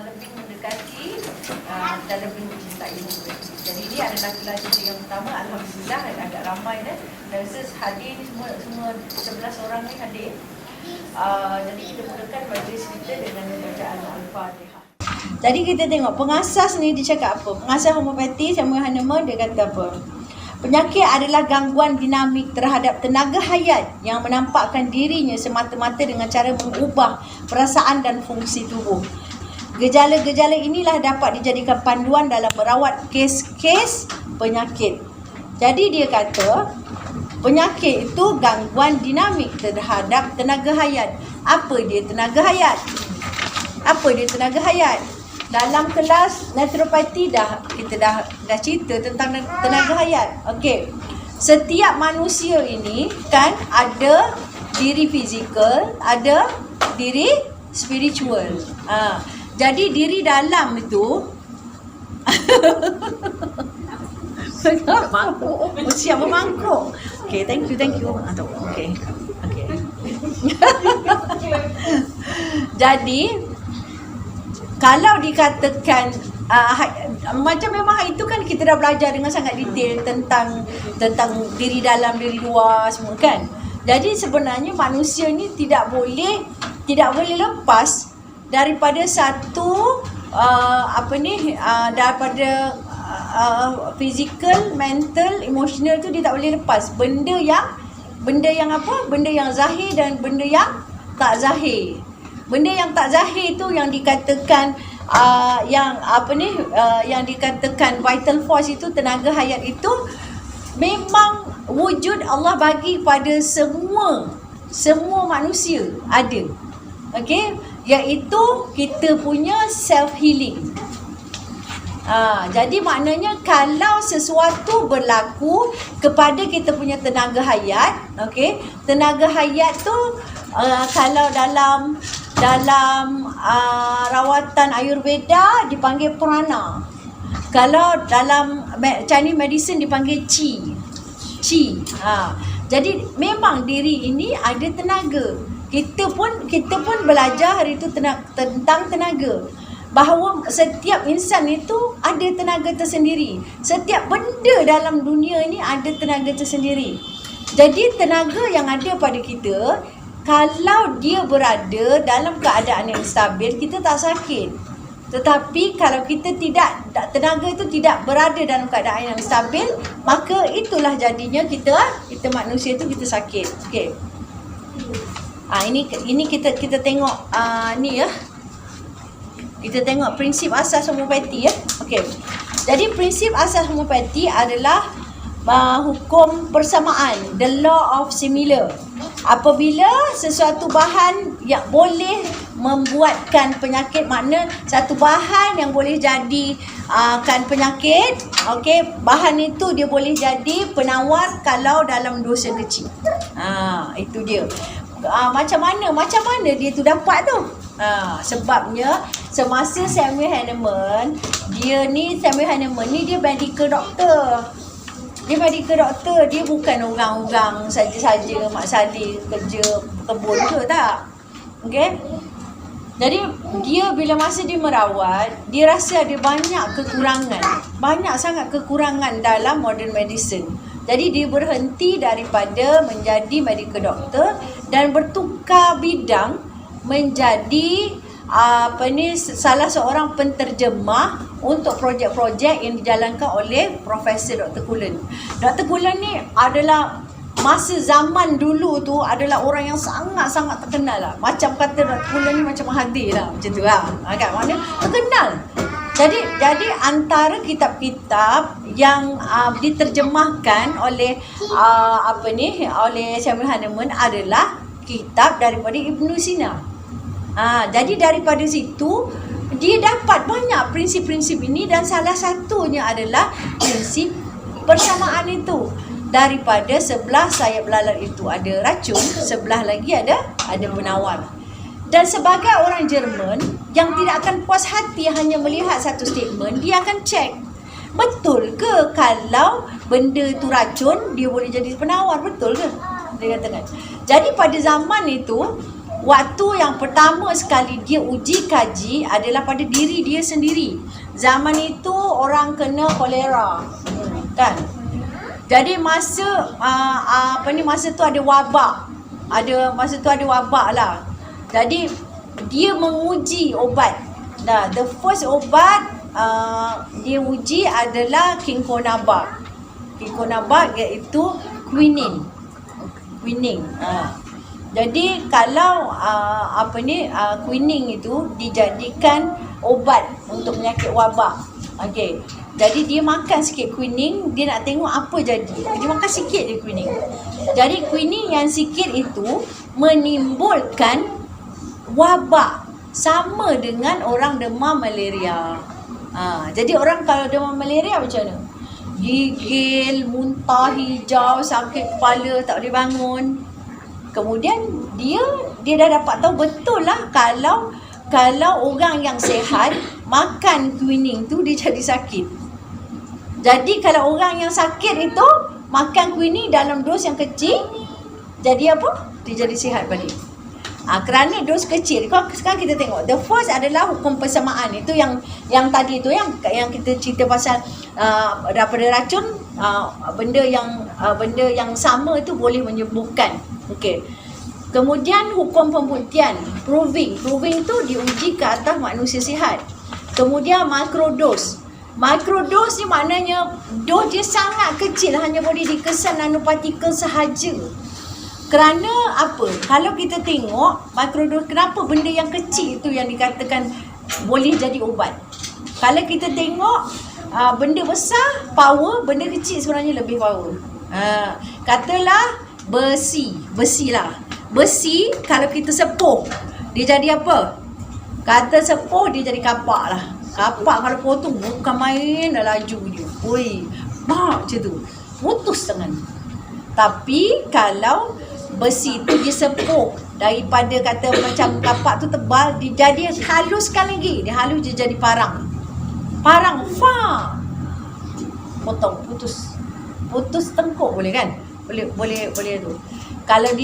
lebih mendekati dan lebih mencintai muka. Jadi ini adalah kelas yang pertama, alhamdulillah agak ramai dah. Dan hadir ni semua 11 orang ni hadir. Jadi kita mulakan majlis kita dengan bacaan Al-Fatihah. Jadi kita tengok pengasas ni dia cakap apa? Pengasas homeopati Samuel Hahnemann dia kata apa? Penyakit adalah gangguan dinamik terhadap tenaga hayat yang menampakkan dirinya semata-mata dengan cara mengubah perasaan dan fungsi tubuh. Gejala-gejala inilah dapat dijadikan panduan dalam merawat kes-kes penyakit. Jadi dia kata penyakit itu gangguan dinamik terhadap tenaga hayat. Apa dia tenaga hayat? Apa dia tenaga hayat? Dalam kelas naturopati kita dah cerita tentang tenaga hayat. Okey. Setiap manusia ini kan ada diri fizikal, ada diri spiritual. Jadi diri dalam itu mangkuk. Siap bermangkuk. Okay, thank you. Okay. Jadi kalau dikatakan macam memang itu kan kita dah belajar dengan sangat detail tentang diri dalam, diri luar semua kan. Jadi sebenarnya manusia ni tidak boleh lepas daripada satu daripada physical, mental, emotional tu dia tak boleh lepas. Benda yang apa? Benda yang zahir dan benda yang tak zahir. Benda yang tak zahir tu yang dikatakan yang dikatakan vital force itu, tenaga hayat itu memang wujud Allah bagi pada semua manusia ada. Okey, iaitu kita punya self healing. Jadi maknanya kalau sesuatu berlaku kepada kita punya tenaga hayat, okey, tenaga hayat tu kalau dalam rawatan Ayurveda dipanggil prana. Kalau dalam Chinese medicine dipanggil qi. Jadi memang diri ini ada tenaga. Kita pun belajar hari itu tentang tenaga. Bahawa setiap insan itu ada tenaga tersendiri. Setiap benda dalam dunia ini ada tenaga tersendiri. Jadi tenaga yang ada pada kita, kalau dia berada dalam keadaan yang stabil, kita tak sakit. Tetapi kalau tenaga itu tidak berada dalam keadaan yang stabil, maka itulah jadinya kita manusia itu kita sakit. Okey. Ini kita tengok ni ya. Kita tengok prinsip asas homeopati ya. Okey. Jadi prinsip asas homeopati adalah hukum persamaan, the law of similar. Apabila sesuatu bahan yang boleh membuatkan penyakit, makna satu bahan yang boleh jadikan penyakit, okey, bahan itu dia boleh jadi penawar kalau dalam dosa kecil. Itu dia. Macam mana dia tu dapat tu? Sebabnya semasa Samuel Hahnemann dia medical doctor. Dia bukan orang-orang saja-saja Mak Saleh kerja kebun ke, tak. Okey. Jadi bila masa dia merawat, dia rasa ada banyak sangat kekurangan dalam modern medicine. Jadi dia berhenti daripada menjadi medical doctor dan bertukar bidang menjadi salah seorang penterjemah untuk projek-projek yang dijalankan oleh Profesor Dr. Cullen. Dr. Cullen ni adalah masa zaman dulu tu adalah orang yang sangat-sangat terkenal lah. Macam kata Dr. Cullen ni macam Mahathir lah, macam tu lah. Kan? Mana terkenal. Jadi antara kitab-kitab yang diterjemahkan oleh oleh Samuel Hahnemann adalah kitab daripada Ibn Sina. Jadi daripada situ dia dapat banyak prinsip-prinsip ini, dan salah satunya adalah prinsip persamaan itu. Daripada sebelah sayap lalat itu ada racun, sebelah lagi ada penawar. Dan sebagai orang Jerman yang tidak akan puas hati hanya melihat satu statement, dia akan cek betul ke kalau benda itu racun dia boleh jadi penawar, betul ke? Dia katakan. Jadi pada zaman itu waktu yang pertama sekali dia uji kaji adalah pada diri dia sendiri. Zaman itu orang kena kolera, kan? Jadi masa masa tu ada wabak. Masa tu ada wabak lah. Jadi dia menguji obat. Nah, the first obat dia uji adalah Kinkonabak. Kinkonabak iaitu quinine. Jadi kalau quinine itu dijadikan obat untuk penyakit wabak. Okey. Jadi dia makan sikit quinine, dia nak tengok apa jadi. Dia makan sikit je quinine. Jadi quinine yang sikit itu menimbulkan wabak sama dengan orang demam malaria. Jadi orang kalau demam malaria macam mana? Gigil, muntah hijau, sakit kepala, tak boleh bangun. Kemudian dia dah dapat tahu betul lah kalau orang yang sihat makan quinine tu dia jadi sakit. Jadi kalau orang yang sakit itu makan quinine dalam dos yang kecil, jadi apa? Dia jadi sihat balik. Kerana dos kecil. Sekarang kita tengok the first adalah hukum persamaan. Itu yang tadi tu yang kita cerita pasal daripada racun, benda yang sama itu boleh menyembuhkan. Okey. Kemudian hukum pembuktian, proving tu diuji ke atas manusia sihat. Kemudian microdose. Microdose ni maknanya dos dia sangat kecil, hanya boleh dikesan nanopartikel sahaja. Kerana apa? Kalau kita tengok microdose, kenapa benda yang kecil itu yang dikatakan boleh jadi ubat? Kalau kita tengok benda besar power, benda kecil sebenarnya lebih power. Katalah besi kalau kita sepuh dia jadi apa? Kata sepuh dia jadi kapak lah. Kapak kalau potong bukan main, dah laju je. Macam tu, putus tangan. Tapi kalau besi tu dia sepuh, daripada kata macam kapak tu tebal, dia jadi haluskan lagi. Dia halus, dia jadi parang, potong, putus tengkuk boleh kan? Boleh tu. Kalau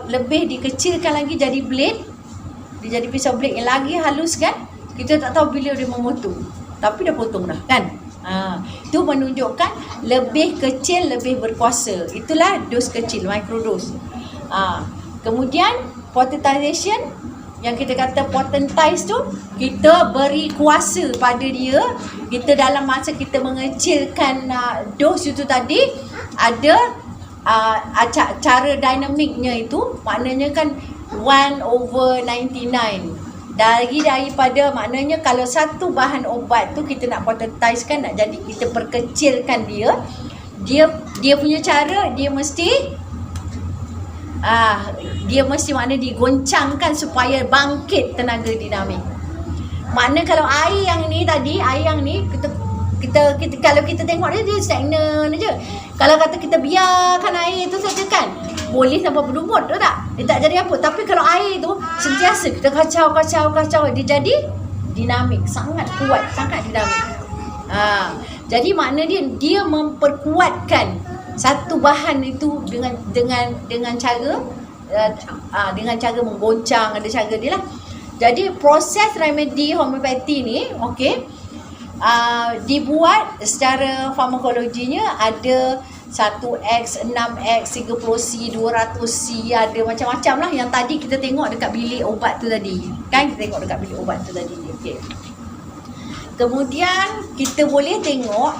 lebih dikecilkan lagi jadi blade, dia jadi pisau blade yang lagi halus kan? Kita tak tahu bila dia memotong, tapi dah potong dah kan? Itu menunjukkan lebih kecil lebih berkuasa. Itulah dos kecil, microdose. Kemudian potentization, yang kita kata potentize tu, kita beri kuasa pada dia. Kita dalam masa kita mengecilkan dos itu tadi, ada cara dinamiknya itu, maknanya kan 1/99. Daripada maknanya kalau satu bahan obat tu kita nak potentize kan, nak jadi kita perkecilkan dia punya cara, dia mesti maknanya digoncangkan supaya bangkit tenaga dinamik. Makna kalau air yang ni kita kalau kita tengok dia stagnan aja. Kalau kata kita biarkan air tu saja kan, boleh sampai berlumut tu tak? Dia tak jadi apa. Tapi kalau air tu sentiasa kita kacau, dia jadi dinamik, sangat kuat, sangat dinamik. Jadi makna dia memperkuatkan satu bahan itu dengan cara menggoncang, ada cara dia lah. Jadi proses remedi homeopati ni, dibuat secara farmakologinya ada 1X, 6X, 30C, 200C, ada macam-macam lah yang tadi kita tengok dekat bilik obat tu tadi. Kan kita tengok dekat bilik obat tu tadi. Okey. Kemudian kita boleh tengok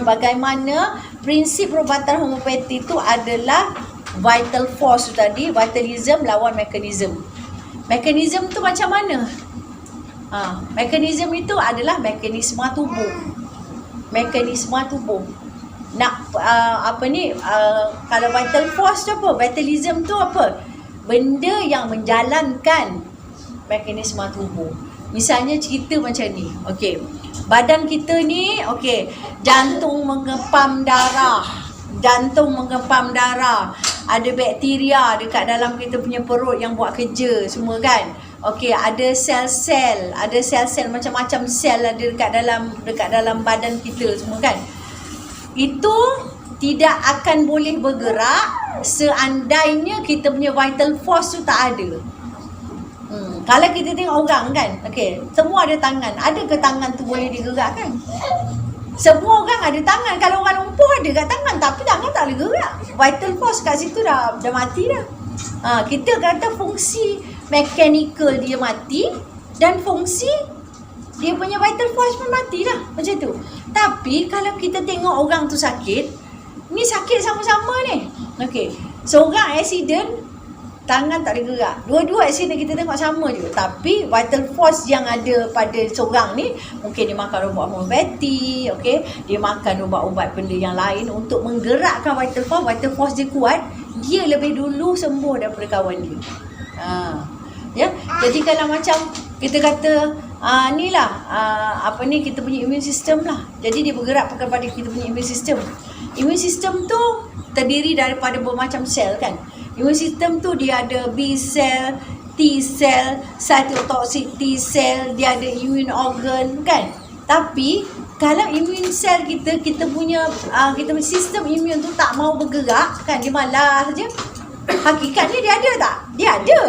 bagaimana prinsip perubatan homeopati tu adalah vital force tu tadi, vitalism lawan mekanism. Mekanism tu macam mana? Mekanisme itu adalah mekanisme tubuh. Nak kalau vital force tu apa? Vitalism tu apa? Benda yang menjalankan mekanisme tubuh. Misalnya cerita macam ni. Okey. Badan kita ni, jantung mengepam darah. Ada bakteria dekat dalam kita punya perut yang buat kerja semua kan. Ada sel-sel macam-macam sel ada dekat dalam badan kita semua kan. Itu tidak akan boleh bergerak seandainya kita punya vital force tu tak ada. Kalau kita tengok orang kan, okey, semua ada tangan. Ada ke tangan tu boleh digerakkan? Semua orang ada tangan. Kalau orang lumpuh ada kat tangan, tapi tangan tak boleh gerak. Vital force kat situ dah mati dah. Kita kata fungsi mechanical dia mati dan fungsi dia punya vital force pun mati dah. Macam tu. Tapi kalau kita tengok orang tu sakit, ni sakit sama-sama ni. Okey. Seorang accident, tangan tak boleh gerak. Dua-dua accident kita tengok sama je. Tapi vital force yang ada pada seorang ni, mungkin dia makan ubat homeopati, okey, dia makan ubat-ubat benda yang lain untuk menggerakkan vital force dia kuat, dia lebih dulu sembuh daripada kawan dia. Ya. Jadi kalau macam kita kata kita punya immune system lah. Jadi dia bergerak kepada kita punya immune system. Immune system tu terdiri daripada bermacam sel kan. Immune system tu dia ada B cell, T cell, cytotoxic T cell, dia ada immune organ kan. Tapi kalau immune cell kita punya sistem immune tu tak mau bergerak kan, dia malas saja. Hakikatnya dia ada tak? Dia ada.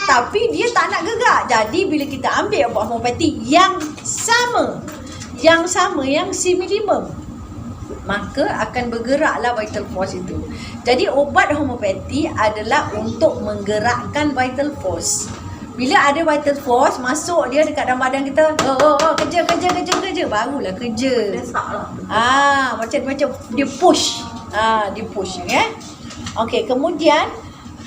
Tapi dia tak nak gerak. Jadi bila kita ambil ubat homeopati yang sama, yang similimum, maka akan bergeraklah vital force itu. Jadi ubat homeopati adalah untuk menggerakkan vital force. Bila ada vital force masuk dia dekat dalam badan kita, kerja, barulah kerja. Macam dia push. Dia push ya. Okey, kemudian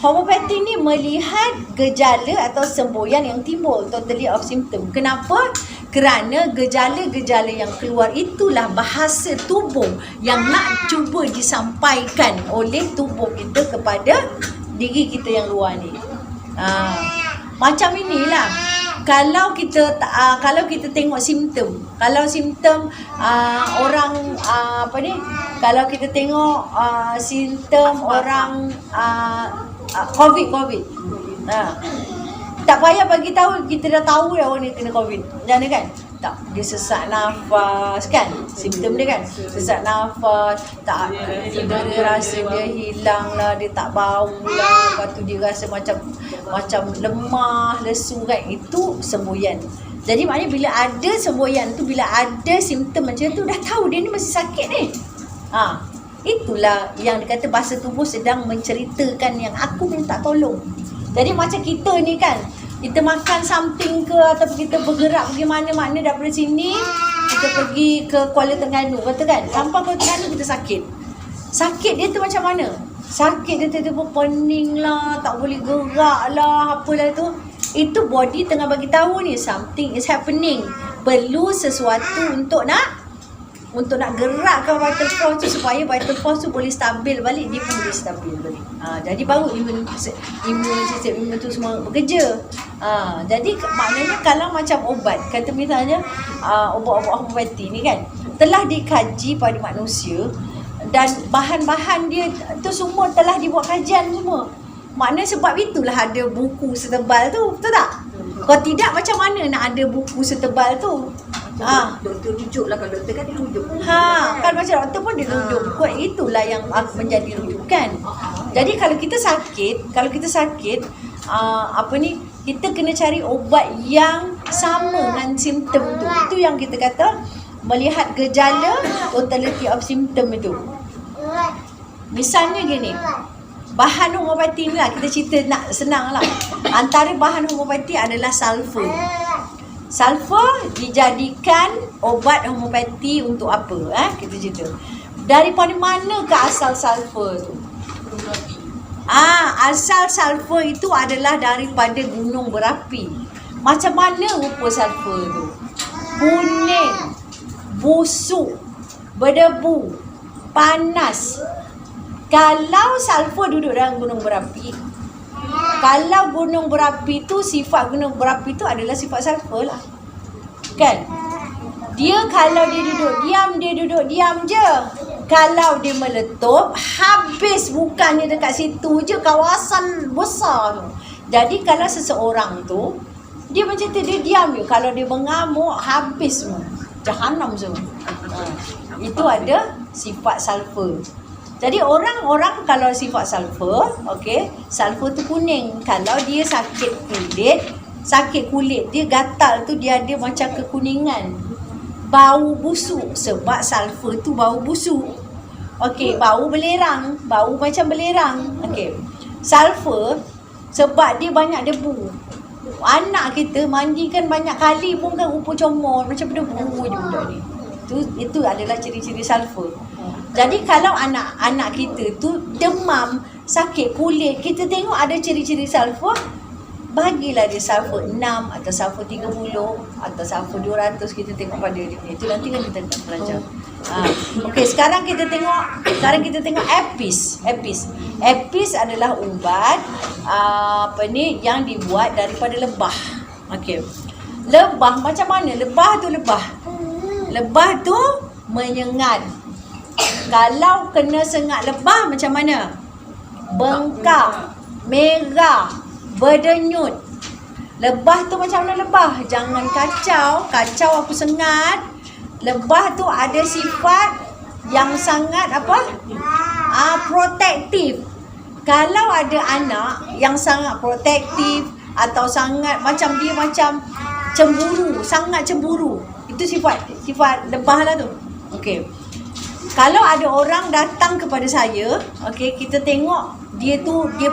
homeopati ni melihat gejala atau semboyan yang timbul, totality of symptom. Kenapa? Kerana gejala-gejala yang keluar itulah bahasa tubuh yang nak cuba disampaikan oleh tubuh kita kepada diri kita yang luar ni. Macam inilah. Kalau kita tengok simptom, kalau simptom orang kalau kita tengok simptom orang COVID. Tak payah bagi tahu, kita dah tahu dah orang ni kena COVID. Jangan kan? Tak, dia sesak nafas kan? Simptom dia kan? Sesak nafas, tak, dia rasa dia hilang lah, dia tak bau lah, lepas tu dia rasa macam lemah, lesu kan? Itu semboyan. Jadi maknanya bila ada semboyan tu, bila ada simptom macam tu, dah tahu dia ni masih sakit ni. Itulah yang dikata bahasa tubuh sedang menceritakan yang aku minta tolong. Jadi macam kita ni kan, kita makan something ke ataupun kita bergerak pergi mana-mana daripada sini, kita pergi ke Kuala Terengganu kata kan, sampai Kuala Terengganu kita sakit. Sakit dia tu macam mana? Sakit dia tiba-tiba pening lah, tak boleh gerak lah, apalah tu. Itu body tengah bagi tahu ni something is happening. Perlu sesuatu untuk nak gerakkan vital force tu supaya vital force tu boleh stabil balik, dia pun boleh stabil balik. Jadi baru immune sistem tu semua bekerja. Jadi maknanya kalau macam ubat, kata misalnya ubat-ubat homeopati ni kan, telah dikaji pada manusia dan bahan-bahan dia tu semua telah dibuat kajian semua. Maknanya sebab itulah ada buku setebal tu, betul tak? Kalau tidak macam mana nak ada buku setebal tu? Doktor rujuk lah, kalau doktor kan dia rujuk. Kan macam doktor pun dia rujuk. Itulah yang menjadi rujukan. Jadi kalau kita sakit, kita kena cari ubat yang sama dengan simptom tu. Itu yang kita kata melihat gejala, totality of symptom itu. Misalnya gini, bahan homeopati ni lah, kita cerita nak senang lah. Antara bahan homeopati adalah sulfur. Sulfur dijadikan obat homeopati untuk apa? Kita cerita. Daripada mana ke asal sulfur tu? Asal sulfur itu adalah daripada gunung berapi. Macam mana rupa sulfur tu? Kuning, busuk, berdebu, panas. Kalau sulfur duduk dalam gunung berapi, kalau gunung berapi tu, sifat gunung berapi tu adalah sifat sulfur lah. Kan? Dia kalau dia duduk diam je. Kalau dia meletup, habis, bukannya dekat situ je, kawasan besar tu. Jadi kalau seseorang tu, dia macam tu, dia diam je. Kalau dia mengamuk, habis semua. Jahanam semua. Itu ada sifat sulfur. Jadi orang-orang kalau sifat sulfur, sulfur tu kuning. Kalau dia sakit kulit, sakit kulit dia, gatal tu dia ada macam kekuningan, bau busuk sebab sulfur tu bau busuk. Okey, bau belerang, bau macam belerang. Okey. Sulfur sebab dia banyak debu. Anak kita mandikan banyak kali pun kan rupa comot macam berdebu je budak ni. Itu adalah ciri-ciri sulfur. Jadi kalau anak-anak kita tu demam, sakit kulit, kita tengok ada ciri-ciri sulfur, bagilah dia sulfur 6 atau sulfur 30 atau sulfur 200, kita tengok pada dia. Itu nanti kan kita nak belajar. Okey, sekarang kita tengok Apis. Apis adalah ubat yang dibuat daripada lebah. Okey. Lebah macam mana? Lebah tu menyengat. Kalau kena sengat lebah macam mana? Bengkak, merah, berdenyut. Lebah tu macam mana lebah? Jangan kacau aku sengat. Lebah tu ada sifat yang sangat protektif. Kalau ada anak yang sangat protektif atau sangat macam dia macam cemburu, sangat cemburu, itu sifat lebah lah tu. Okey. Kalau ada orang datang kepada saya, okey, kita tengok dia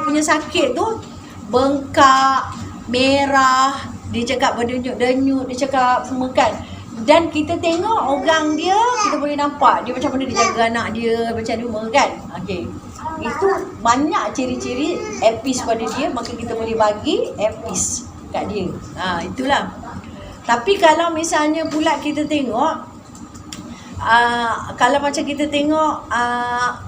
punya sakit tu bengkak, merah, dia cakap berdenyut-denyut, dia cakap semua kan. Dan kita tengok orang dia, kita boleh nampak dia macam mana dia jaga anak dia, macam mana kan. Okey. Itu banyak ciri-ciri Apis pada dia, maka kita boleh bagi Apis kat dia. Itulah. Tapi kalau misalnya pula kita tengok kalau macam kita tengok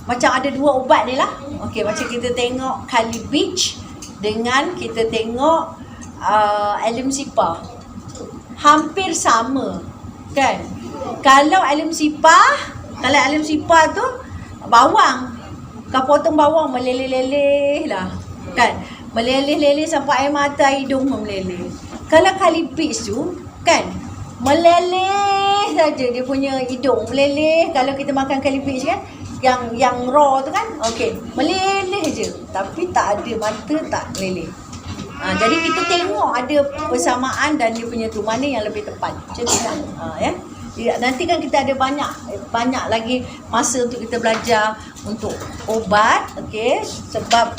macam ada dua ubat ni lah. Okey, macam kita tengok Calibich dengan kita tengok Alimsipar. Hampir sama kan. Kalau Alimsipar tu bawang, kau potong bawang meleleh-leleh lah kan. Meleleh-leleh sampai air mata, air hidung meleleh. Kalau Calibich tu kan meleleh saja, dia punya hidung meleleh. Kalau kita makan Calibich kan yang raw tu kan, okey, meleleh je tapi tak ada mata, tak meleleh. Jadi kita tengok ada persamaan dan dia punya tu mana yang lebih tepat. Macam tu kan. Nanti kan kita ada banyak lagi masa untuk kita belajar untuk obat, okey, sebab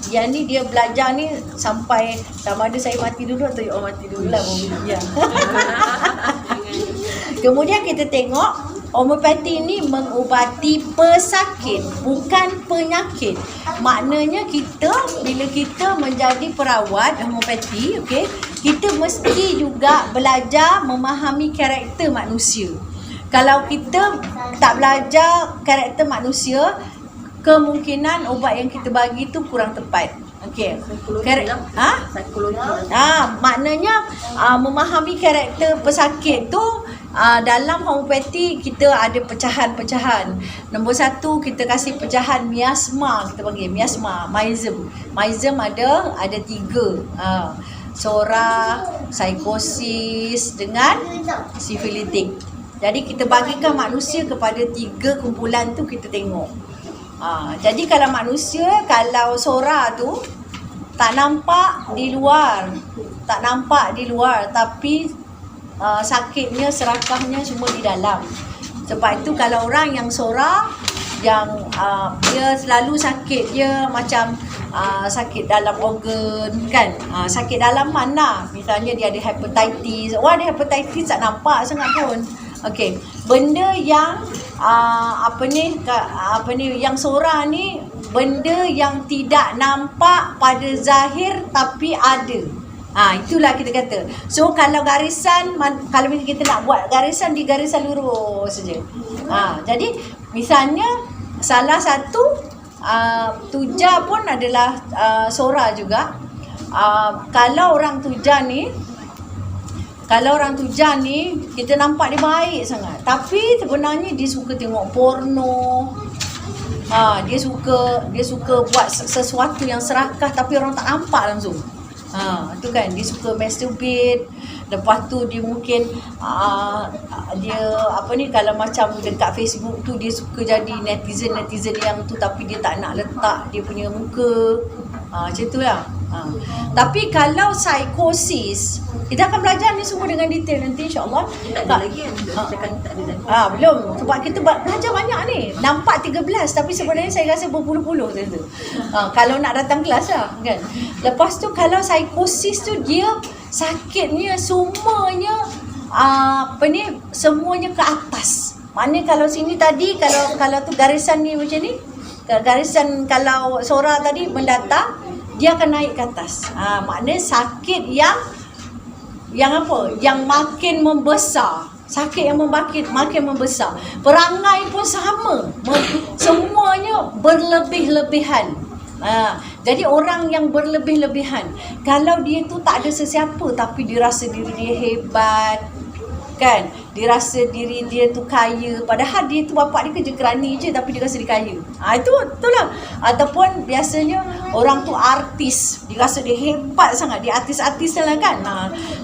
yang ni dia belajar ni sampai sama ada saya mati dulu atau you mati dulu lah. Kemudian kita tengok homeopati ni mengubati pesakit, bukan penyakit. Maknanya bila kita menjadi perawat homeopati, okey, kita mesti juga belajar memahami karakter manusia. Kalau kita tak belajar karakter manusia, kemungkinan ubat yang kita bagi tu kurang tepat. Okey. Psikologi. Maknanya memahami karakter pesakit tu, dalam homeopati kita ada pecahan-pecahan. Nombor 1 kita kasih pecahan miasma, kita panggil miasma, maizm. Maizm ada 3. Sora, psikosis dengan sifilitik. Jadi kita bagikan manusia kepada 3 kumpulan tu, kita tengok. Jadi kalau manusia, kalau sora tu tak nampak di luar, tapi sakitnya, serakahnya semua di dalam. Sebab itu kalau orang yang sora, yang dia selalu sakit dia macam sakit dalam organ kan, sakit dalam mana, misalnya dia ada hepatitis. Ada hepatitis tak nampak sangat pun. Okey, benda yang yang sora ni, benda yang tidak nampak pada zahir tapi ada. Itulah kita kata. So kalau garisan, kalau kita nak buat garisan, di garisan lurus saja. Jadi misalnya salah satu tuja pun adalah sora juga. Kalau orang tuja ni kita nampak dia baik sangat, tapi sebenarnya dia suka tengok porno. Dia suka buat sesuatu yang serakah tapi orang tak nampak langsung. Tu kan, dia suka masturbate. Lepas tu dia mungkin kalau macam dekat Facebook tu dia suka jadi netizen yang tu, tapi dia tak nak letak dia punya muka. Macam tu lah. Tapi kalau psikosis, kita akan belajar ni semua dengan detail nanti insya-Allah. Tak ada lagi kan? Cakap tak ada lagi. Belum. Sebab kita belajar banyak ni. Nampak 13 tapi sebenarnya saya rasa berpuluh-puluh tu. Kalau nak datang kelas lah kan. Lepas tu kalau psikosis tu dia sakitnya semuanya semuanya ke atas. Maknanya kalau sini tadi kalau tu garisan ni macam ni, garisan kalau Sora tadi mendatar, dia akan naik ke atas. Maknanya sakit yang apa? Yang makin membesar. Sakit yang makin membesar. Perangai pun sama. Semuanya berlebih-lebihan. Jadi orang yang berlebih-lebihan, kalau dia tu tak ada sesiapa tapi dia rasa diri dia hebat, kan? Dia rasa diri dia tu kaya, padahal dia tu bapak dia kerja kerani je tapi dia rasa dia kaya. Itulah. Ataupun biasanya orang tu artis, dia rasa dia hebat sangat, dia artis-artis lah kan.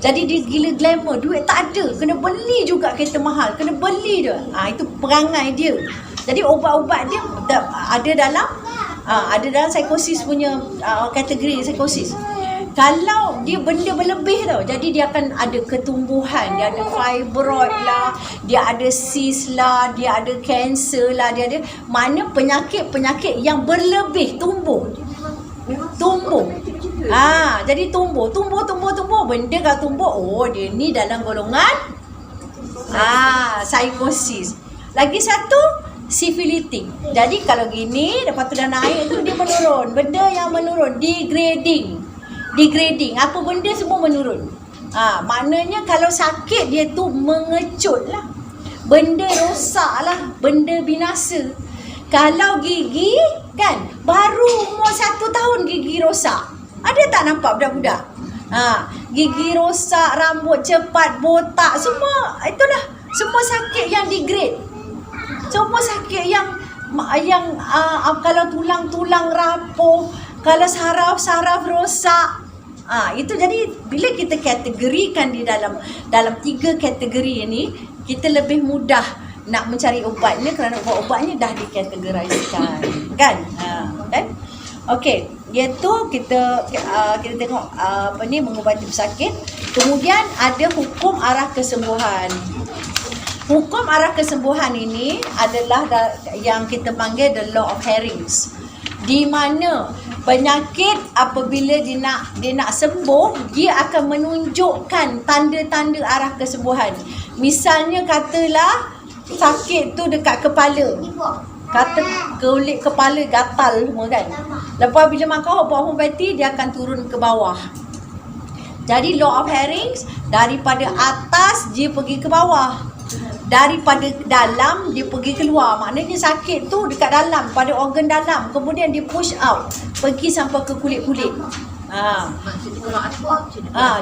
Jadi dia gila glamour, duit tak ada, kena beli juga kereta mahal, kena beli dia. Itu perangai dia. Jadi ubat-ubat dia ada dalam psikosis punya kategori psikosis. Kalau dia benda berlebih tau, jadi dia akan ada ketumbuhan, dia ada fibroid lah, dia ada cyst lah, dia ada kanser lah, dia ada mana penyakit-penyakit yang berlebih tumbuh. Jadi tumbuh. Benda kalau tumbuh, dia ni dalam golongan psikosis. Lagi satu, sifilitik. Jadi kalau gini, lepas tu dah naik tu dia menurun. Benda yang menurun, degrading. Apa benda semua menurun. Maknanya kalau sakit dia tu mengecut lah. Benda rosak lah. Benda binasa. Kalau gigi kan, baru umur 1 tahun gigi rosak. Ada tak nampak budak-budak? Gigi rosak, rambut cepat botak, semua itulah. Semua sakit yang degrade. Semua sakit yang kalau tulang-tulang rapuh, kalau saraf-saraf rosak. Itu jadi bila kita kategorikan di dalam 3 kategori ini, kita lebih mudah nak mencari ubatnya kerana ubat-ubatnya dah dikategoriskan. Kan? Okey, iaitu kita tengok mengubati pesakit. Kemudian ada hukum arah kesembuhan. Hukum arah kesembuhan ini adalah yang kita panggil the law of Harings. Di mana penyakit apabila dia nak sembuh, dia akan menunjukkan tanda-tanda arah kesembuhan. Misalnya katalah sakit tu dekat kepala. Kata kulit kepala gatal semua kan. Lepas bila makan ubat homeopati, dia akan turun ke bawah. Jadi law of Harings, daripada atas dia pergi ke bawah. Daripada dalam dia pergi keluar. Maknanya sakit tu dekat dalam, pada organ dalam. Kemudian dia push out, pergi sampai ke kulit-kulit.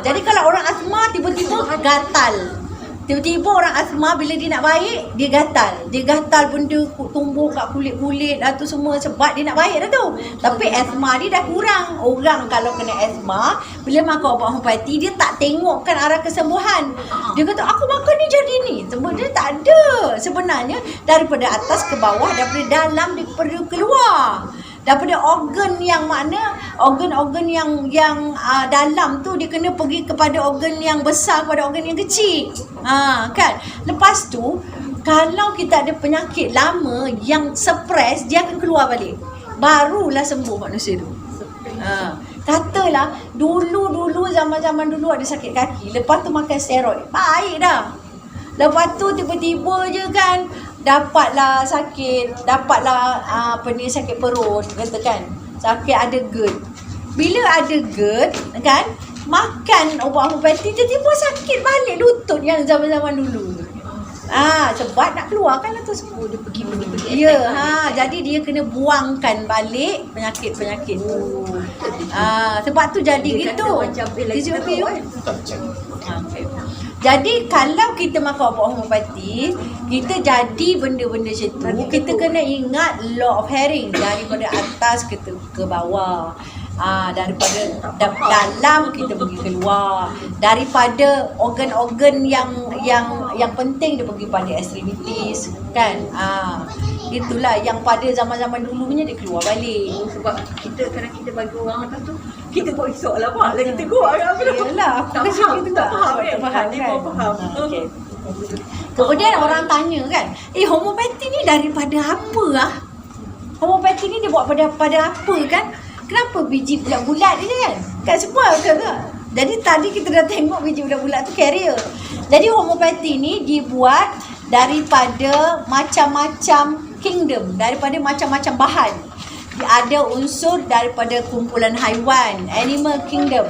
Jadi kalau orang asma tiba-tiba gatal. Tiba-tiba orang asma bila dia nak baik, dia gatal. Dia gatal benda tumbuh kat kulit-kulit dah tu semua sebab dia nak baik dah tu. Tapi asma dia dah kurang. Orang kalau kena asma, bila makan ubat homeopati, dia tak tengokkan arah kesembuhan. Dia kata, aku makan ni jadi ni. Sebenarnya tak ada. Sebenarnya daripada atas ke bawah, daripada dalam dia perlu keluar. Daripada organ yang mana, organ-organ yang dalam tu dia kena pergi kepada organ yang besar, kepada organ yang kecil. Kan? Lepas tu kalau kita ada penyakit lama yang suppress, dia akan keluar balik. Barulah sembuh manusia tu. Katalah dulu zaman-zaman dulu ada sakit kaki, lepas tu makan steroid, baik dah. Lepas tu tiba-tiba je kan dapatlah sakit, sakit perut, katakan sakit ada GERD. Bila ada GERD kan, makan ubat homeopati tiba-tiba sakit balik lutut yang zaman-zaman dulu. Sebab nak keluarkan lah tu semua. Dia pergi. Jadi dia kena buangkan balik penyakit-penyakit tu. Sebab tu jadi dia gitu. Jadi kalau kita makan ubat homeopati, kita jadi benda-benda macam tu, kita kena ingat law of Harings, daripada atas kita ke bawah. Daripada dalam kita pergi keluar, daripada organ-organ yang penting dia pergi pada extremities kan. Itulah yang pada zaman-zaman dulunya dia keluar balik. Sebab kadang kita bagi orang atas tu, kita buat esok lah Pak. Lah kita kuat kan. Yalah, aku Tak kasi faham, kita tak faham kan. faham Dia kan. baru faham. Okey. Kemudian orang tanya kan, homopati ni daripada apa lah? Homopati ni dia buat pada apa kan? Kenapa biji bulat-bulat ni kan? Kan semua betul tak? Jadi tadi kita dah tengok biji bulat-bulat tu carrier. Jadi homopati ni dibuat daripada macam-macam kingdom, daripada macam-macam bahan. Ada unsur daripada kumpulan haiwan, animal kingdom.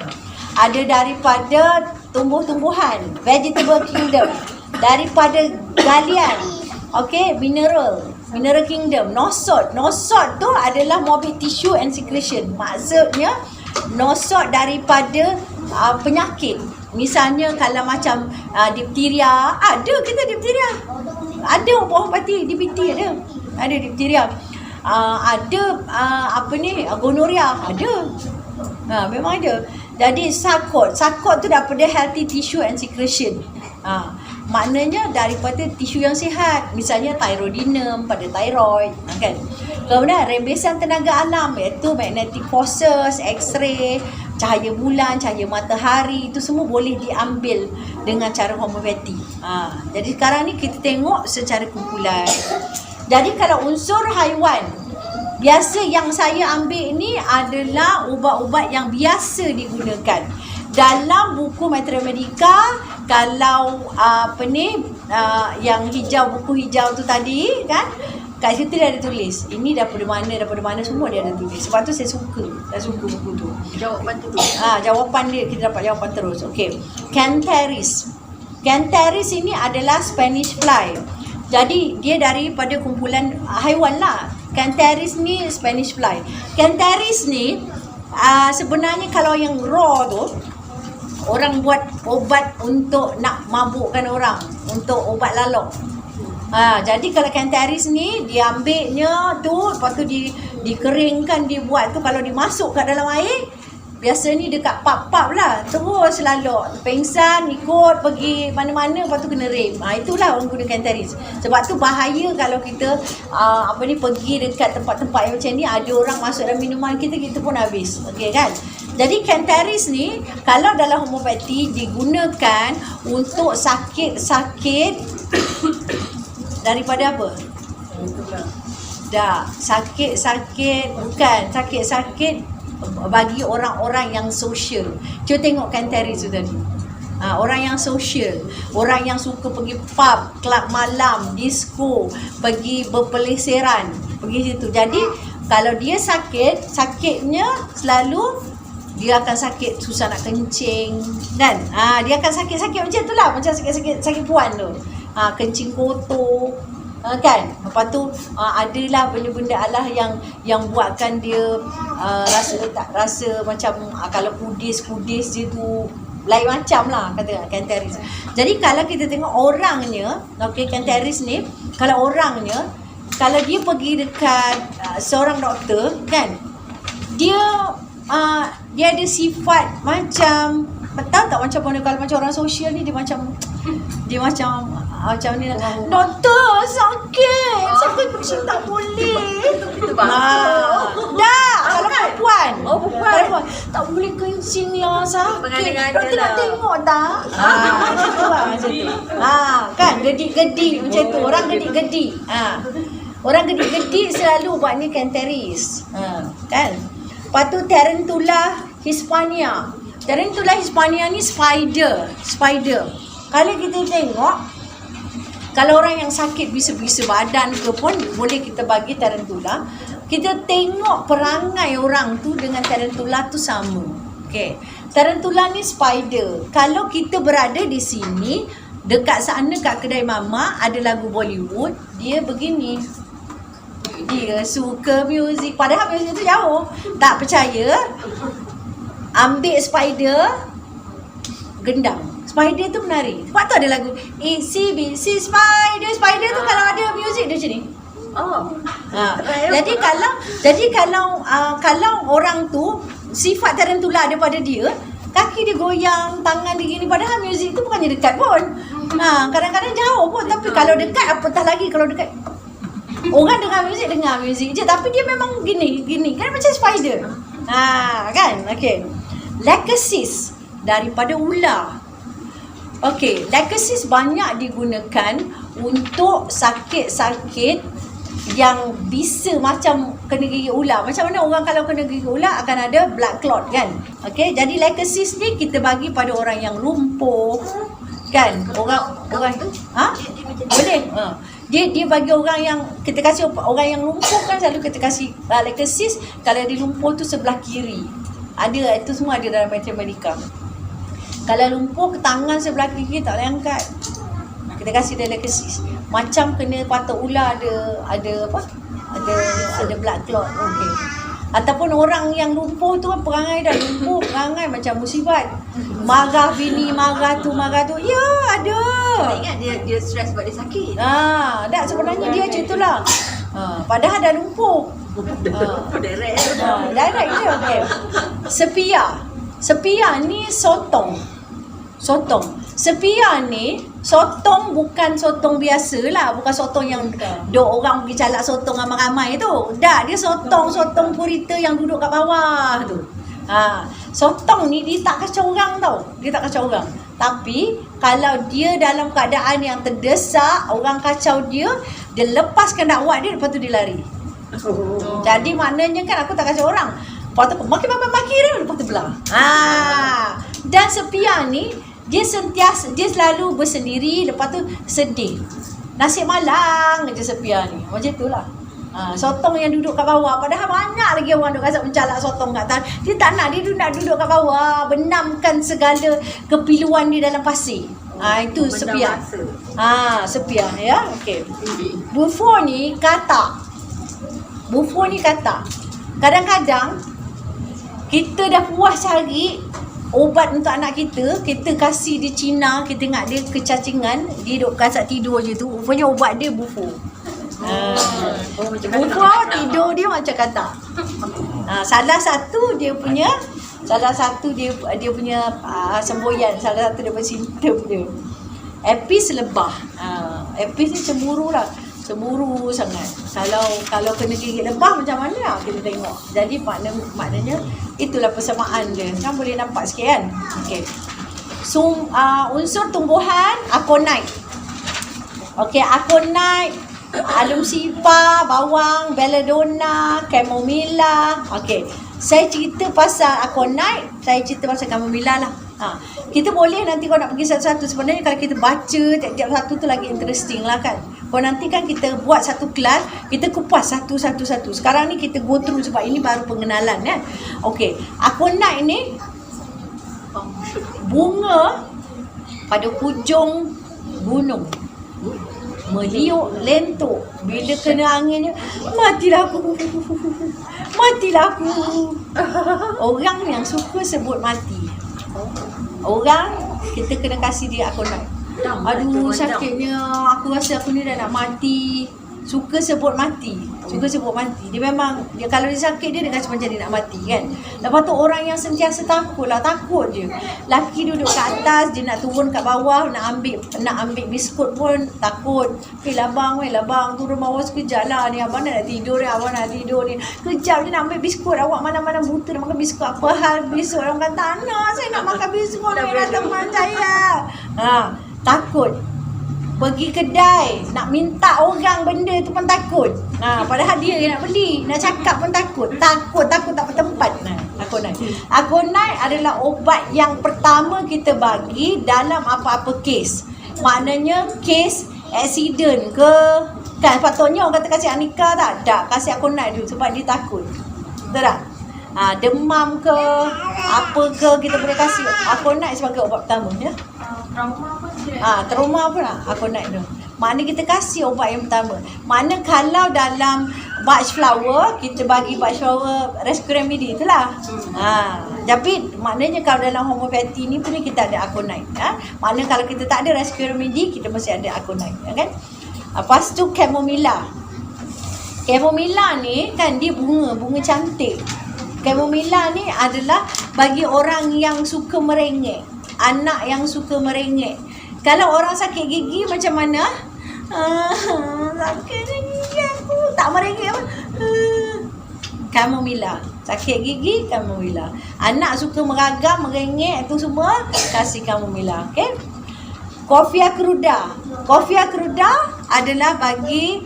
Ada daripada tumbuh-tumbuhan, vegetable kingdom. Daripada galian, okay, mineral kingdom. Nosot tu adalah morbid tissue and secretion. Maksudnya nosot daripada penyakit. Misalnya kalau macam dipteria, ada kita dipteria. Ada homopati DPT ada. Ada dipteria. Ada gonoria ada. Memang ada. Jadi sakot tu daripada healthy tissue and secretion. Maknanya daripada tisu yang sihat. Misalnya thyroidinum pada thyroid, kan. Kemudian rembesan tenaga alam iaitu magnetic forces, X-ray, cahaya bulan, cahaya matahari, itu semua boleh diambil dengan cara homopati. Jadi sekarang ni kita tengok secara kumpulan. Jadi kalau unsur haiwan, biasa yang saya ambil ni adalah ubat-ubat yang biasa digunakan. Dalam buku Matematika, kalau yang hijau, buku hijau tu tadi kan, kat situ dia ada tulis ini daripada mana semua dia ada tulis. Sebab tu saya suka buku tu. Jawapan tu. Jawapan dia, kita dapat jawapan terus. Okey. Cantheris ini adalah Spanish fly. Jadi dia daripada kumpulan haiwan lah. Cantheris ni Spanish fly. Cantheris ni sebenarnya kalau yang raw tu, orang buat obat untuk nak mabukkan orang, untuk obat lalok. Jadi kalau Cantheris ni diambilnya tu, lepas tu dikeringkan, dibuat tu, kalau dimasuk kat dalam air, biasa ni dekat pub-pub lah, terus lalok, pengsan, ikut pergi mana-mana, lepas tu kena rem. Itulah orang guna Cantheris. Sebab tu bahaya kalau kita pergi dekat tempat-tempat yang macam ni, ada orang masuk dalam minuman kita pun habis. Okey kan? Jadi Cantheris ni kalau dalam homopati digunakan untuk sakit-sakit daripada apa? Sakit-sakit bagi orang-orang yang sosial. Cuba tengok Cantheris tu tadi. Orang yang sosial, orang yang suka pergi pub, kelab malam, disco, pergi berpeleseran, pergi situ. Jadi kalau dia sakitnya selalu dia akan sakit, susah nak kencing kan. Dia akan sakit-sakit macam tu lah, macam sakit puan tu. Kencing kotor, kan. Lepas tu adalah benda-benda Allah yang buatkan dia rasa macam kalau kudis dia tu lain macam lah, kata Cantheris. Jadi kalau kita tengok orangnya, okey, Cantheris ni kalau orangnya, kalau dia pergi dekat seorang doktor kan, dia ada sifat macam, tahu tak macam mana kalau macam orang sosial ni, dia macam ni lah. Doktor, sakit kencing tak boleh. Itu bang. Kalau perempuan. Perempuan tak boleh kencing lah, sakit. Mengada-ngada Doktor nak lah. tengok tak? Macam tu. Kan gedik-gedik macam tu. Orang gedik-gedik. Orang gedik-gedik selalu buat ni Cantheris. Kan? Lepas tu Tarantula hispania. Tarantula hispania ni spider. Kalau kita tengok, kalau orang yang sakit bisa-bisa badan ke pun boleh kita bagi Tarantula. Kita tengok perangai orang tu dengan Tarantula tu sama. Okey. Tarantula ni spider. Kalau kita berada di sini, dekat sana kat kedai mama ada lagu Bollywood, dia begini. Dia suka muzik, padahal muzik tu jauh. Tak percaya, ambil spider, gendang. Spider tu menari. Sebab tu ada lagu ACBC Spider tu kalau ada muzik dia macam ni. Jadi kalau orang tu sifat Tarantula daripada dia, kaki dia goyang, tangan dia gini, padahal muzik tu bukannya dekat pun. Kadang-kadang jauh pun, tapi kalau dekat apatah lagi, kalau dekat Orang dengar muzik je, tapi dia memang gini kan, macam spider. Kan? Okey. Lachesis daripada ular. Okey, lachesis banyak digunakan untuk sakit-sakit yang bisa macam kena gigit ular. Macam mana orang kalau kena gigit ular akan ada blood clot kan? Okey, jadi lachesis ni kita bagi pada orang yang lumpuh kan? Orang boleh. Dia bagi orang yang kita kasih orang yang lumpuh kan, selalu kita kasih lachesis kalau dia lumpuh tu sebelah kiri. Ada, itu semua ada dalam matematika. Kalau lumpuh ke tangan sebelah kiri tak boleh angkat, kita kasih dia lachesis. Macam kena patok ular ada blood clot. Okey. Ataupun orang yang lumpuh tu kan, perangai dah lumpuh, perangai macam musibat. Marah bini, marah tu. Ya, ada. Tak ingat dia stres sebab dia sakit. Tak, sebenarnya dia macam itulah. Padahal dah lumpuh. Direct. Direct je. Okey. Sepia ni sotong. Sepia ni sotong bukan sotong biasa lah. Bukan sotong yang duk orang pergi calak sotong ramai-ramai tu. Dah, dia sotong purita yang duduk kat bawah tu. Sotong ni dia tak kacau orang tau. Dia tak kacau orang. Tapi kalau dia dalam keadaan yang terdesak, orang kacau dia lepaskan dakwah dia, lepas tu dia lari. Jadi maknanya kan aku tak kacau orang. Lepas tu maki dia, lepas tu belah. Dan sepia ni dia selalu bersendiri, lepas tu sedih. Nasib malang je sepia ni. Macam itulah. Sotong yang duduk kat bawah, padahal banyak lagi orang duk rasa mencalak sotong kat atas. Dia tak nak, dia nak duduk kat bawah, benamkan segala kepiluan dia dalam pasir. Itu sepia. Sepia ya. Okey. Bufo ni katak. Kadang-kadang kita dah puas cari ubat untuk anak kita kasih dia Cina, kita ingat dia kecacingan, dia duk kasat tidur je tu, rupanya ubat dia bufo. Bufo tidur dia macam katak. Salah satu dia punya semboyan, salah satu daripada simptom dia. Apis lebah. Apis ni cemburu sangat. Kalau kena gigit lebah macam mana kita tengok. Jadi maknanya itulah persamaan dia. Kan boleh nampak sikit kan? Okey. Unsur tumbuhan aconite. Okey, aconite, alum sipa, bawang, belladonna, chamomilla. Okey. Saya cerita pasal aconite, saya cerita pasal chamomilla lah. Kita boleh nanti kau nak pergi satu-satu. Sebenarnya kalau kita baca tiap-tiap satu tu lagi interesting lah kan. Kalau nanti kan kita buat satu kelas, kita kupas satu-satu. Sekarang ni kita go through sebab ini baru pengenalan kan. Okey, aconite ni bunga pada hujung gunung. Meliuk, lentuk. Bila kena anginnya, matilah aku. Orang yang suka sebut mati. Orang kita kena kasih dia aconite. Aduh, sakitnya, aku rasa aku ni dah nak mati. Suka sebut mati. Dia memang, kalau dia sakit dia rasa macam dia nak mati kan. Lepas tu orang yang sentiasa takut je. Laki duduk kat atas, dia nak turun kat bawah, nak ambil biskut pun takut. Labang, turun bawah sekejap lah ni. Abang nak tidur ni. Kejap je nak ambil biskut. Awak mana-mana buta nak makan biskut. Apa hal besok? Orang kata, saya nak makan biskut ni lah teman saya. Takut. Pergi kedai, nak minta orang benda tu pun takut. Padahal dia yang nak beli, nak cakap pun takut tak bertempat. Aconite adalah ubat yang pertama kita bagi dalam apa-apa kes. Maknanya kes accident ke, kan patutnya orang kata kasih Anika tak kasih aconite dulu sebab dia takut. Betul tak? Demam ke, apa ke, kita boleh kasih aconite sebagai ubat pertama ya. Trauma pun aconite tu. Maknanya kita kasih ubat yang pertama. Maknanya kalau dalam batch flower, kita bagi batch flower rescue remedy itulah. Tapi maknanya kalau dalam homeopathy ni pun kita ada aconite. Maknanya kalau kita tak ada rescue remedy, kita mesti ada aconite kan. Lepas tu chamomilla. Chamomilla ni kan dia bunga cantik. Chamomilla ni adalah bagi orang yang suka merengek. Anak yang suka merengek. Kalau orang sakit gigi macam mana? Sakitnya gigi aku. Tak merengek apa. Chamomilla. Sakit gigi, chamomilla. Anak suka meragam, merengek tu semua, kasih chamomilla. Okey. Coffea cruda. Coffea cruda adalah bagi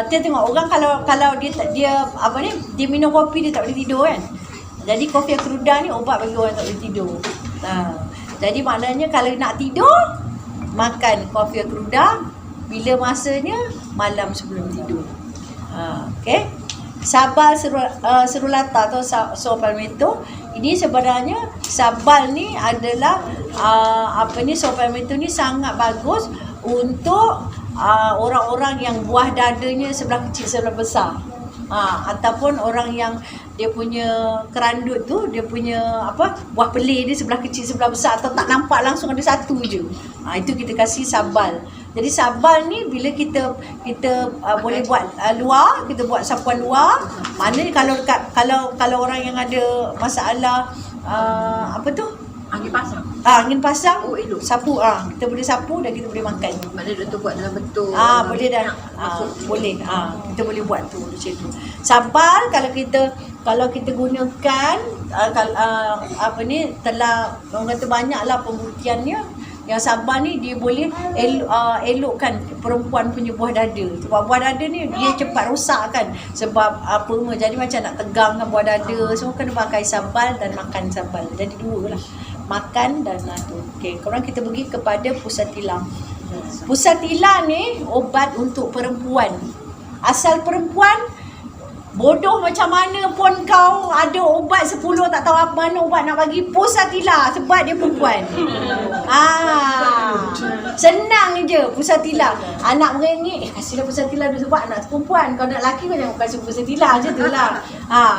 dia tengok orang kalau dia apa ni, dia minum kopi dia tak boleh tidur kan. Jadi coffea cruda ni ubat bagi orang tak boleh tidur. Jadi maknanya kalau nak tidur, makan coffea cruda bila masanya malam sebelum tidur. Okey. Sabal serulata atau saw palmetto, ini sebenarnya sabal ni adalah saw palmetto ni sangat bagus untuk orang-orang yang buah dadanya sebelah kecil sebelah besar. Ataupun orang yang dia punya kerandut tu, dia punya buah pelir dia sebelah kecil sebelah besar atau tak nampak langsung, ada satu je. Itu kita kasih sabal. Jadi sabal ni bila kita boleh buat luar, kita buat sapuan luar. Maknanya kalau orang yang ada masalah Angin pasang. angin pasang, elok. sapu, kita boleh sapu dan kita boleh makan. Mana doktor buat dalam bentuk. Boleh dah. Boleh. Kita boleh buat tu macam tu. Sabal kalau kita gunakan telah orang kata banyaklah pembuktiannya. Yang sabal ni dia boleh elokkan perempuan punya buah dada. Sebab buah dada ni dia cepat rosak kan. Sebab jadi macam nak tegangkan buah dada. Semua kena pakai sabal dan makan sabal. Jadi dua lah. Makan dan tu. Okey, kemudian kita pergi kepada pusatila. Pusatila ni obat untuk perempuan. Asal perempuan, bodoh macam mana pun kau ada obat 10 tak tahu apa mana obat nak bagi, pusatila sebab dia perempuan. Senang je pusatila. Anak merengek, kasihlah pusatila dulu sebab anak perempuan. Kau nak lelaki kau jangan kasih pusatila je tu lah.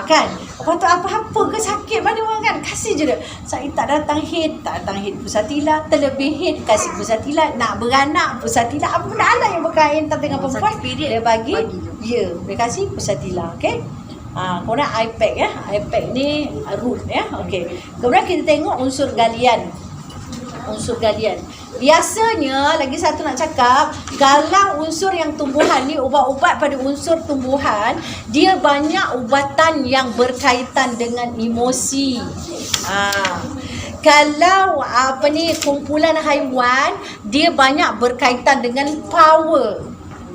Kan? Lepas tu apa-apa ke sakit mana orang kan, kasih je dia. Saya tak datang head pusatila, terlebih head kasih pusatila, nak beranak pusatila, apa benda lah yang berkaitan dengan perempuan dia bagi. Ya, dia kasih pusatila. Okey. Kemudian iPad iPad ni root okey. Kemudian kita tengok unsur galian. Biasanya lagi satu nak cakap, kalau unsur yang tumbuhan ni, ubat-ubat pada unsur tumbuhan, dia banyak ubatan yang berkaitan dengan emosi. Kalau kumpulan haiwan, dia banyak berkaitan dengan power.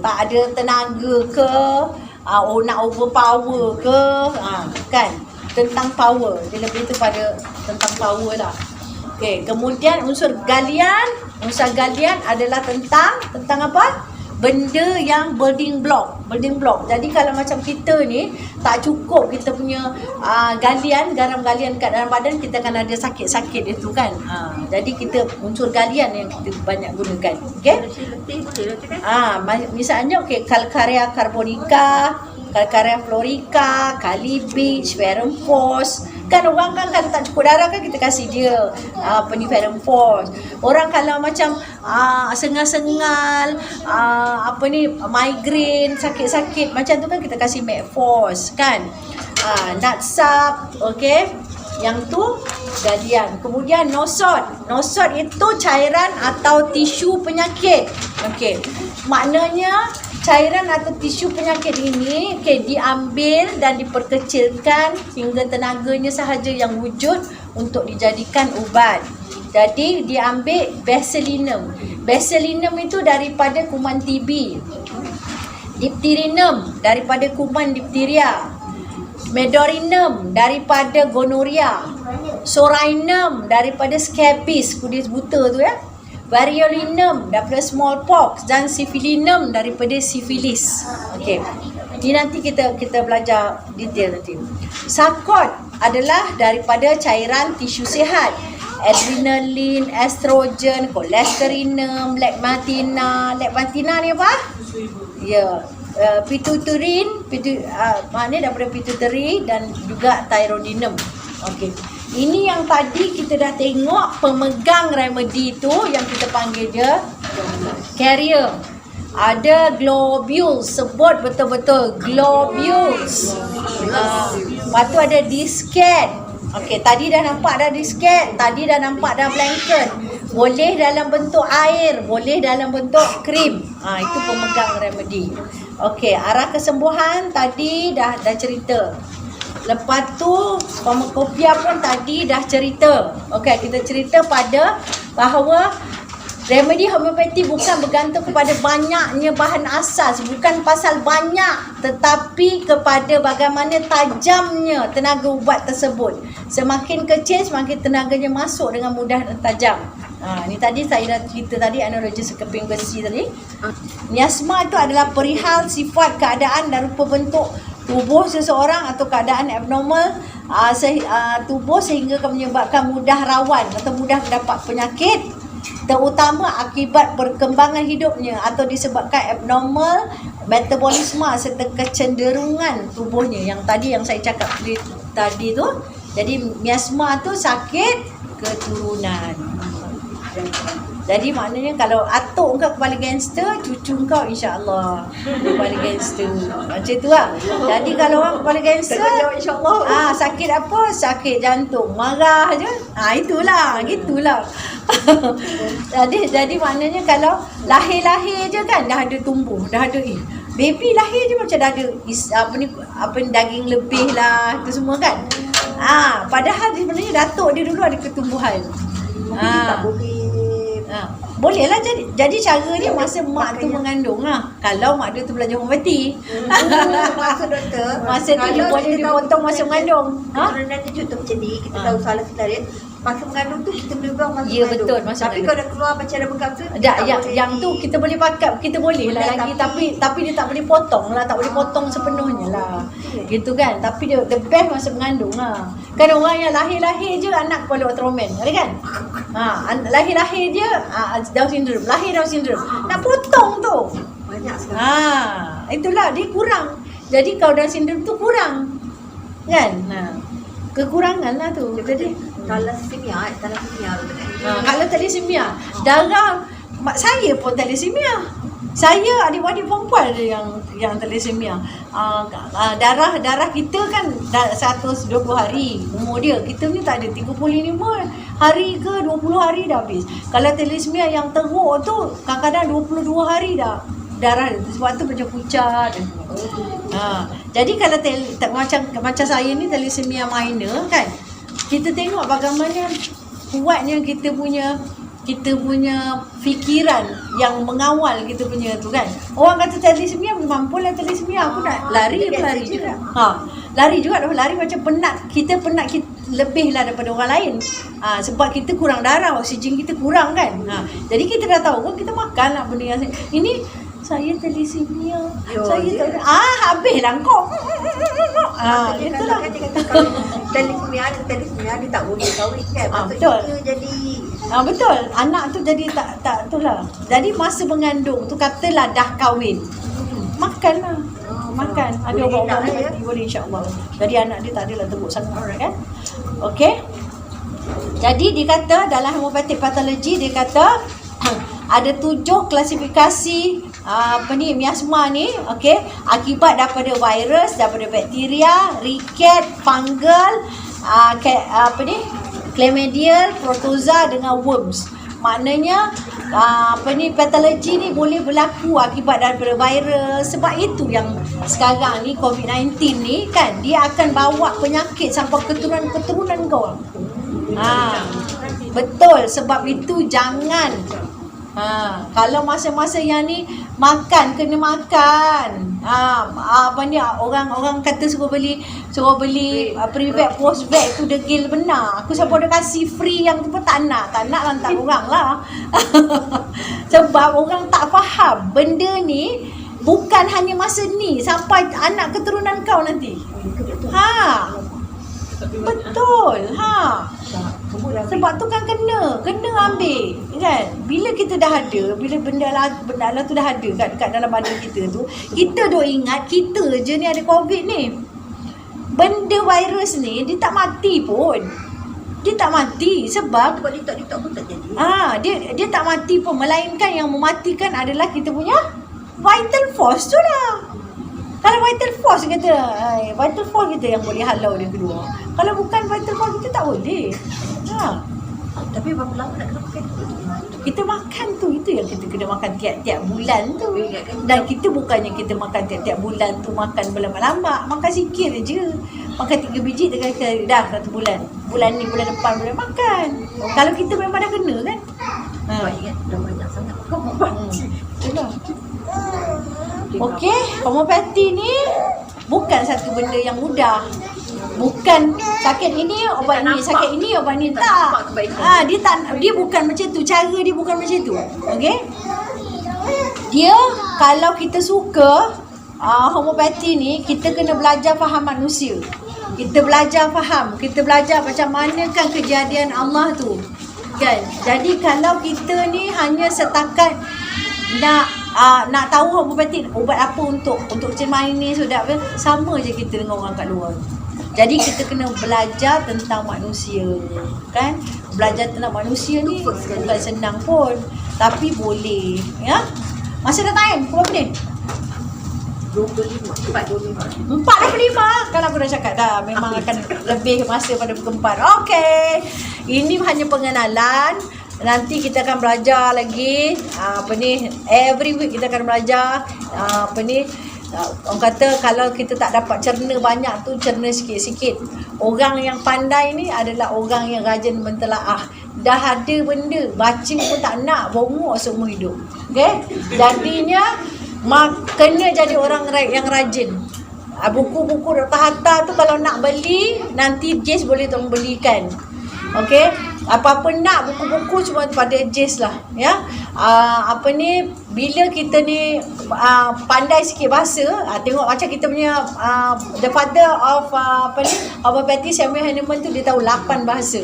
Tak ada tenaga ke, nak overpower ke, kan, tentang power. Dia lebih tu pada tentang power lah. Okey, kemudian unsur galian adalah tentang apa? Benda yang building block. Jadi kalau macam kita ni tak cukup kita punya garam galian kat dalam badan, kita akan ada sakit-sakit itu kan. Jadi kita unsur galian yang kita banyak gunakan. Okey? Misalnya Calcarea carbonica, Calcarea florica, Kali Beach, Ferrum Phos. Kan orang kan kalau tak cukup darah kan kita kasih dia Ferrum Phos. Orang kalau macam sengal-sengal, migraine, sakit-sakit macam tu kan kita kasih Macphos kan. Natsap, okey. Yang tu galian. Kemudian nosot itu cairan atau tisu penyakit. Okey. Maknanya cairan atau tisu penyakit ini diambil dan diperkecilkan hingga tenaganya sahaja yang wujud untuk dijadikan ubat. Jadi diambil Bacillinum. Bacillinum itu daripada kuman TB. Diphtherinum daripada kuman dipteria. Medorinum daripada gonoria. Sorinum daripada scabies, kudis buta tu ya. Variolinum daripada smallpox dan syphilinum daripada syphilis. Okey. Ini nanti kita belajar detail nanti. Sarkot adalah daripada cairan tisu sihat. Adrenaline, estrogen, kolesterinum, lekmatina. Lekmatina ni apa? Ya. Pituitary, maknanya daripada pituitary dan juga thyroidinum. Okey. Ini yang tadi kita dah tengok pemegang remedy tu yang kita panggil dia carrier. Ada globules, sebut betul-betul globules. Lepas tu ada disket. Okey, tadi dah nampak dah disket, tadi dah nampak dah blanket. Boleh dalam bentuk air, boleh dalam bentuk krim. Itu pemegang remedi. Okey, arah kesembuhan tadi dah cerita. Lepas tu farmakopia pun tadi dah cerita. Okey, kita cerita pada bahawa remedi homeopati bukan bergantung kepada banyaknya bahan asas, bukan pasal banyak, tetapi kepada bagaimana tajamnya tenaga ubat tersebut. Semakin kecil, semakin tenaganya masuk dengan mudah dan tajam. Ni tadi saya dah cerita tadi analogi sekeping besi tadi. Miasma itu adalah perihal sifat, keadaan dan rupa bentuk tubuh seseorang atau keadaan abnormal tubuh sehingga menyebabkan mudah rawan atau mudah mendapat penyakit, terutama akibat perkembangan hidupnya atau disebabkan abnormal metabolisme serta kecenderungan tubuhnya. Yang tadi yang saya cakap tadi tu. Jadi miasma tu sakit keturunan. Jadi maknanya kalau atuk kau kepala gangster, cucu kau insya-Allah kepala gangster. Macam tu lah. Jadi kalau orang kepala gangster, insya-Allah. sakit apa? Sakit jantung, marah je. Itulah, gitulah. jadi maknanya kalau lahir-lahir je kan dah ada tumbuh, dah ada baby lahir je macam dah ada apa ni daging lebih lah, tu semua kan. Padahal sebenarnya datuk dia dulu ada ketumbuhan. Tak boleh. Boleh lah jadi cara dia masa mak tu mengandung lah. Kalau mak dia tu belajar homeopati. Masa doktor. Masa tu dia boleh dipotong masa mengandung. Keturunan dia contoh macam ni, kita tahu salah sebenarnya. Masa mengandung tu kita boleh buang masa Ya, mengandung. betul, masa Tapi mengandung. kalau dah keluar macam dah bekam tu, Yang tu kita boleh pakai, kita boleh lah Boleh, lagi tapi dia tak boleh potong lah, tak boleh potong sepenuhnya lah. Gitu kan. Tapi dia the best masa mengandung lah. Kan orang yang lahir-lahir je anak kepala Ultraman, ada kan? Lahir-lahir je Down syndrome, lahir Down syndrome. Nak potong tu. banyak sekali. Itulah dia kurang. Jadi kalau Down syndrome tu kurang. Kan? Kekurangan lah tu. Jadi Thalassemia. kalau thalassemia, darah mak saya pun thalassemia. Saya adik-adik perempuan ada yang thalassemia. Darah kita kan 120 hari umur dia. Kita ni tak ada 35 hari ke 20 hari dah habis. Kalau thalassemia yang teruk tu kadang-kadang 22 hari dah darah dia. Sebab tu macam pucat. Jadi kalau macam saya ni thalassemia minor kan, kita tengok bagaimana kuatnya kita punya fikiran yang mengawal kita punya tu kan. Orang kata thalassemia, mampulah thalassemia, aku nak lari juga. Lari juga, lari macam penat. Kita lebih lah daripada orang lain. Sebab kita kurang darah, oksigen kita kurang kan. Jadi kita dah tahu, kita makan lah benda yang ini. Saya thalassemia. Saya tak habislah kau. Itulah. Dia kata kalau thalassemia dia tak boleh kahwin kan. Betul. Dia jadi Betul. Anak tu jadi tak itulah. Jadi masa mengandung tu katalah dah kahwin. Makanlah. Makan. Ada boleh orang-orang elak, mati boleh insya-Allah. Jadi anak dia tak adalah teruk sangat kan. Okey. Jadi dia kata dalam homeopathic pathology dia kata ada 7 klasifikasi miasma ni, okey, akibat daripada virus, daripada bakteria, riket, fungal, chlamydial, protozoa dengan worms. Maknanya pathology ni boleh berlaku akibat daripada virus. Sebab itu yang sekarang ni COVID-19 ni kan, dia akan bawa penyakit sampai keturunan kau. Betul, sebab itu jangan kalau masa-masa yang ni kena makan. Orang kata suruh beli pre-bag post-bag tu degil benar. Aku siapa dah kasih free yang tu pun tak nak lantak orang lah. Sebab orang tak faham benda ni bukan hanya masa ni, sampai anak keturunan kau nanti. Betul. Sebab tu kan kena ambil kan. Bila kita dah ada, bila benda lah tu dah ada kan kat dalam badan kita tu, kita duk ingat kita je ni ada COVID ni. Benda virus ni dia tak mati pun. Dia tak mati sebab detox pun tak jadi. Dia tak mati pun, melainkan yang mematikan adalah kita punya vital force tu lah. Kalau vital force kita yang boleh halau dia keluar. Kalau bukan vital force kita tak boleh. Tapi berapa lama nak kena pakai tu? Kita makan tu, itu yang kita kena makan tiap-tiap bulan tu. Dan kita bukannya kita makan tiap-tiap bulan tu makan berlama-lama, makan sikit je. Makan 3 biji dah 1 bulan. Bulan ni, bulan depan boleh makan. Kalau kita memang dah kena kan. Baik kan, dah banyak sangat homopati. Itulah. Okey, homopati ni bukan satu benda yang mudah. Bukan sakit ini obat ni, sakit ini obat ni, tak. Dia bukan macam tu, cara dia bukan macam tu. Okey? Dia kalau kita suka homopati ni, kita kena belajar faham manusia. Kita belajar faham, kita belajar macam mana kan kejadian Allah tu. Kan? Jadi kalau kita ni hanya setakat nak tahu homopati ubat apa untuk macam mana ni sudah sama je kita dengan orang kat luar. Jadi kita kena belajar tentang manusia, kan? Belajar tentang manusia ni bukan senang pun, tapi boleh, ya. Masa dah time berapa minit? 25. 45. Kan aku dah cakap dah, memang akan lebih masa pada pukul 4. Okey. Ini hanya pengenalan. Nanti kita akan belajar lagi every week kita akan belajar orang kata kalau kita tak dapat cerna banyak tu, cerna sikit-sikit. Orang yang pandai ni adalah orang yang rajin mentelaah. Dah ada benda, baca pun tak nak, bongok seumur hidup. Okay? Jadinya kena jadi orang yang rajin. Buku-buku Dr. Hatta tu kalau nak beli, nanti Jess boleh tolong belikan. Okay? Apa-apa nak buku-buku cuma pada Jess lah, ya. Bila kita ni pandai sikit bahasa, tengok macam kita punya the father of homopati Samuel Hahnemann tu, dia tahu 8 bahasa.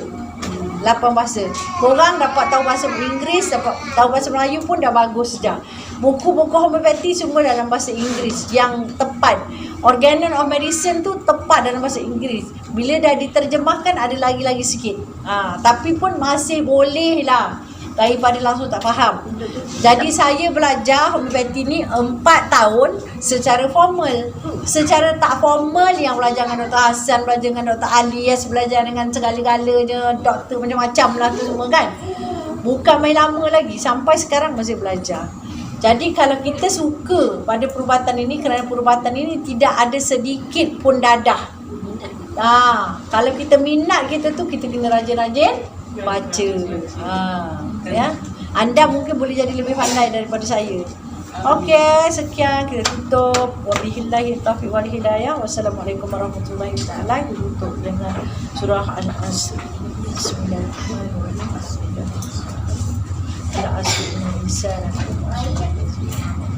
8 bahasa. Korang dapat tahu bahasa Inggeris, dapat tahu bahasa Melayu pun dah bagus dah. Buku-buku homopati semua dalam bahasa Inggeris yang tepat. Organon of Medicine tu tepat dalam bahasa Inggeris. Bila dah diterjemahkan ada lagi-lagi sikit. Tapi pun masih boleh lah daripada langsung tak faham. Jadi saya belajar homopati ni 4 tahun secara formal. Secara tak formal yang belajar dengan Dr. Hassan, belajar dengan Dr. Alias, belajar dengan segala-galanya, doktor macam-macam lah tu semua kan. Bukan main lama lagi, sampai sekarang masih belajar. Jadi kalau kita suka pada perubatan ini, kerana perubatan ini tidak ada sedikit pun dadah. Kalau kita minat kita tu, kita kena rajin-rajin baca. Ya. Anda mungkin boleh jadi lebih pandai daripada saya. Okey, sekian kita tutup. Wabillahi taufiq wal hidayah. Wassalamualaikum warahmatullahi taala. Tutup dengan surah An-Nas. Bismillahirrahmanirrahim.